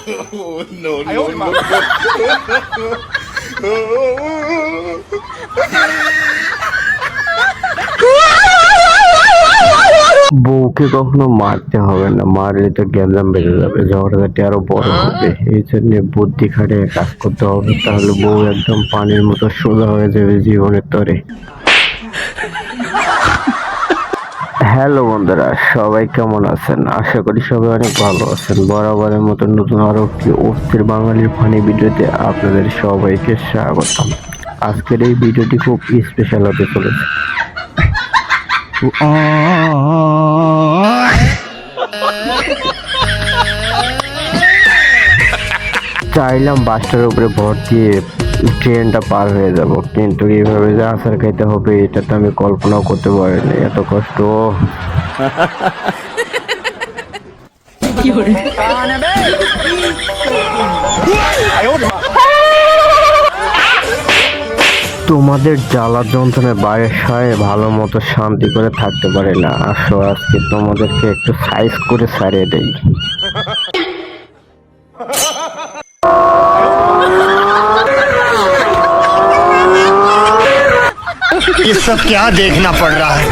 Oh, no, no, no. বউকে কখনো মারতে হবে না, মারলে তো গ্যামজাম বেড়ে যাবে, ঝগড়াঝাটি আরো বড় হবে। এই জন্য বুদ্ধি খাটিয়ে কাজ করতে হবে, তাহলে বউ একদম পানির মতো সোজা হয়ে যাবে জীবনের তরে। হ্যালো বন্ধুরা, সবাই কেমন আছেন? আশা করি সবাই অনেক ভালো আছেন। বরাবরের মতো নতুন আরো একটি অস্থির বাঙালির ফানি ভিডিওতে আপনাদের সবাইকে স্বাগতম। আজকের এই ভিডিওটি খুব স্পেশাল হতে চলেছে। চাইলাম বাসটার উপরে ভর দিয়ে ট্রেনটা পার হয়ে যাব, কিন্তু এইভাবে যে আছাড় খাইতে হবে এটা তো আমি কল্পনাও করতে পারিনি। এত কষ্ট। তোমাদের জ্বালা যন্ত্রণায় বাইরের সায় ভালো মতো শান্তি করে থাকতে পারে না। আসো আজকে তোমাদেরকে একটু সাইজ করে ছাড়িয়ে দেই। ये सब क्या देखना पड़ रहा है।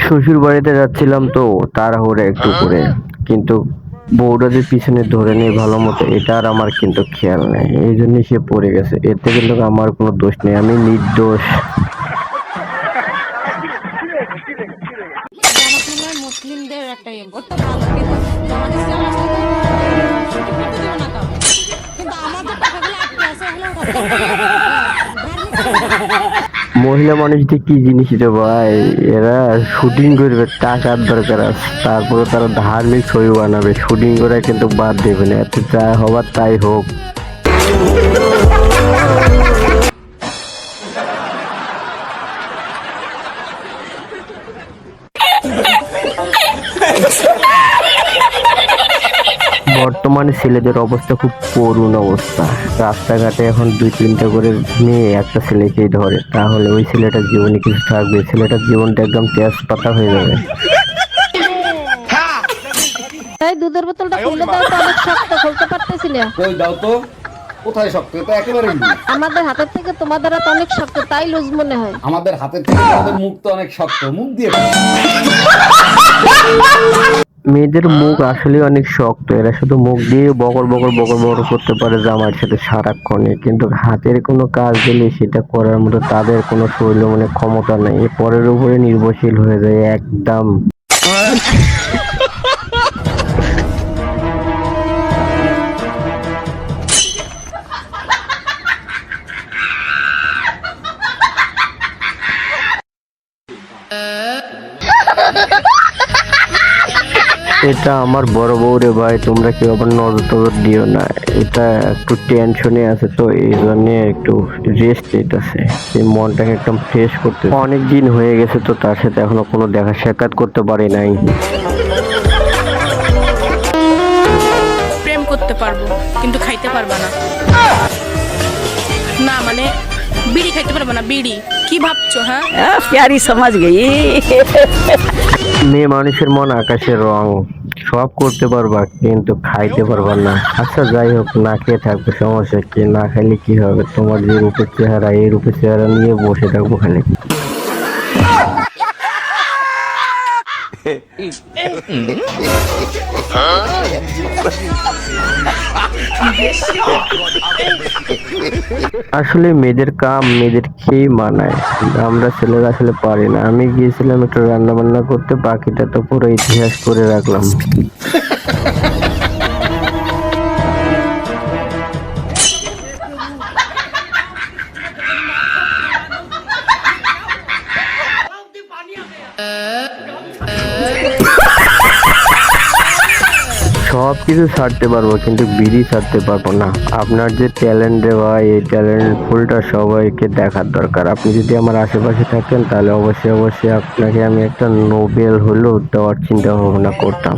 শ্বশুর বাড়িতে যাচ্ছিলাম তো তাড়াহুড়ো একটু করে, কিন্তু বউটা যে পিছনে ধরে নেই ভালো মতো এটা আর আমার কিন্তু খেয়াল নেই, এই জন্যই সে পড়ে গেছে। এতে কিন্তু আমার কোনো দোষ নেই, আমি নির্দোষ। মুসলিমদের একটা ভালো কিন্তু আমাদের টাকাগুলো আটকে আছে, মহিলা মানুষদের কি জিনিস রে ভাই, এরা শুটিং করবে, টাকার দরকার আছে, তারপরে তারা ধার্মিক ছবি বানাবে, শুটিং করে কিন্তু বাদ দেবে না। এত যা হবার তাই হোক। বর্তমানে ছেলেদের অবস্থা খুব করুণ অবস্থা। রাস্তাঘাটে এখন 2-3টা করে মেয়ে একটা ছেলেকেই ধরে, তাহলে ওই ছেলেটার জীবনে কিছু থাকবে? ছেলেটার জীবনটা একদম তেজপাতা হয়ে যাবে। এই দুধের বোতলটা খুলে দাও তো, অনেক শক্ত, খুলতে পারতেছি না। কই দাও তো, কোথায় শক্ত? এটা একেবারে লুজ। আমাদের হাতের থেকে তোমাদের হাত অনেক শক্ত, তাই লুজ মনে হয়। আমাদের হাতের থেকে তোমাদের মুখ তো অনেক শক্ত, মুখ দিয়ে খাও। মেয়েদের মুখ আসলে অনেক শক্ত, এরা শুধু মুখ দিয়ে বকর বকর বকর বকর করতে পারে জামাইয়ের সাথে সারাক্ষণে, কিন্তু হাতের কোনো কাজ দিলে সেটা করার মতো তাদের কোনো শরীরে মানে ক্ষমতা নেই, পরের উপরে নির্ভরশীল হয়ে যায় একদম। এটা আমার বড় বউ রে ভাই, তোমরা কেউ আবার নজর টজর দিও না। এটা একটু টেনশনে আছে তো এই জন্য একটু রেস্ট নিতেছে, এই মনটাকে একদম ফ্রেশ করতে। অনেক দিন হয়ে গেছে তো তার সাথে এখনো কোনো দেখা সাক্ষাৎ করতে পারি নাই। প্রেম করতে পারবো কিন্তু খাইতে পারবা না। না মানে বিড়ি খাইতে পারবো না। বিড়ি কি ভাবছো? হ্যাঁ प्यारी समझ गई। মেয়ে মানুষের মন আকাশের রং, সব করতে পারবা কিন্তু খাইতে পারবা না। আচ্ছা যাই হোক, না খেয়ে থাকবে, সমস্যা কি? না খাইলে কি হবে? তোমার যে রূপের চেহারা, এই রূপের চেহারা নিয়ে বসে থাকবো খালি। আসলে মেয়েদের কাম মেয়েদের খেয়ে মানায়, আমরা ছেলেরা আসলে পারি না। আমি গিয়েছিলাম একটু রান্না বান্না করতে, বাকিটা তো পুরো ইতিহাস করে রাখলাম। সব কিছু ছাড়তে পারবো কিন্তু বিড়ি ছাড়তে পারবো না। আপনার যে ট্যালেন্ট রে ভাই, এই ট্যালেন্ট ফুলটা সবাইকে দেখার দরকার। আপনি যদি আমার আশেপাশে থাকেন তাহলে অবশ্যই অবশ্যই আপনাকে আমি একটা নোবেল হলেও দেওয়ার চিন্তা ভাবনা করতাম।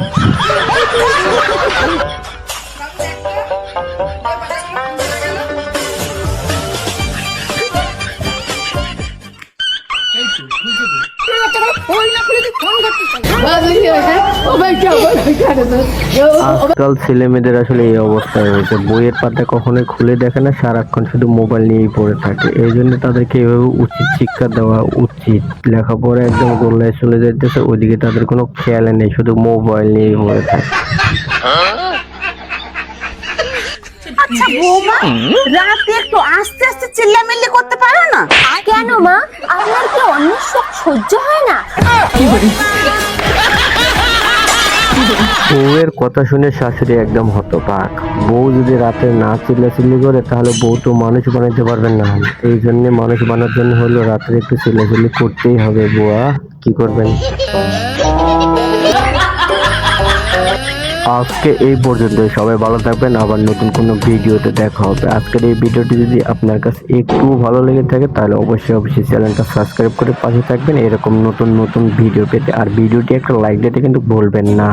আজকাল ছেলে মেয়েদের আসলে এই অবস্থায় হয়েছে, বইয়ের পাতা কখনোই খুলে দেখে না, সারাক্ষণ শুধু মোবাইল নিয়েই পড়ে থাকে। এই জন্য তাদেরকে এভাবে উচিত শিক্ষা দেওয়া উচিত। লেখাপড়া একদম গোল্লায় চলে যাইতেছে, ওইদিকে তাদের কোনো খেয়াল নেই, শুধু মোবাইল নিয়েই পড়ে থাকে। আচ্ছা বৌমা, রাতে একটু আস্তে আস্তে চিল্লামিল্লি করতে পারো না? কেন মা, আপনার কি অন্য শখ সহ্য হয় না? বউয়ের কথা শুনে শাশুড়ি একদম হতবাক। বউ যদি রাতে না চিল্লাচিল্লি করে তাহলে বউ তো মানুষ বানাইতে পারবেন না। এই জন্য মানুষ বানার জন্য হলো রাতে একটু চিল্লাচিল্লি করতেই হবে। বুয়া কি করবেন? আজকে এই পর্যন্ত, সবাই ভালো থাকবেন, আবার নতুন কোনো ভিডিওতে দেখা হবে। আজকের এই ভিডিওটি যদি আপনার কাছে একটু ভালো লেগে থাকে তাহলে অবশ্যই চ্যানেলটা সাবস্ক্রাইব করে পাশে থাকবেন এরকম নতুন নতুন ভিডিও পেতে। আর ভিডিওটি একটা লাইক দিতে কিন্তু ভুলবেন না।